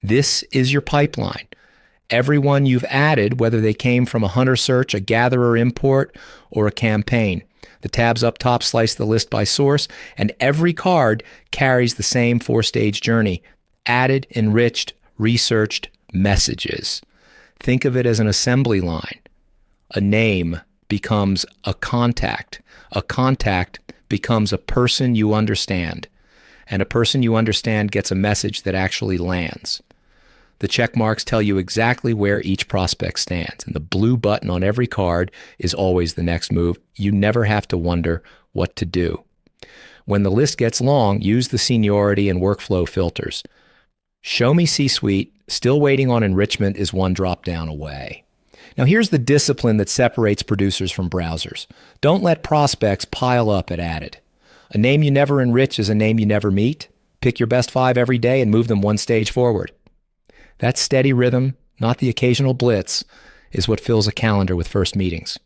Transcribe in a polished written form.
This is your pipeline. Everyone you've added, whether they came from a hunter search, a gatherer import, or a campaign. The tabs up top slice the list by source, and every card carries the same four-stage journey. Added, enriched, researched, messages. Think of it as an assembly line. A name becomes a contact. A contact becomes a person you understand. And a person you understand gets a message that actually lands. The check marks tell you exactly where each prospect stands, and the blue button on every card is always the next move. You never have to wonder what to do. When the list gets long, use the seniority and workflow filters. Show me C-suite, still waiting on enrichment is one drop down away. Now here's the discipline that separates producers from browsers. Don't let prospects pile up at added. A name you never enrich is a name you never meet. Pick your best 5 every day and move them one stage forward. That steady rhythm, not the occasional blitz, is what fills a calendar with first meetings.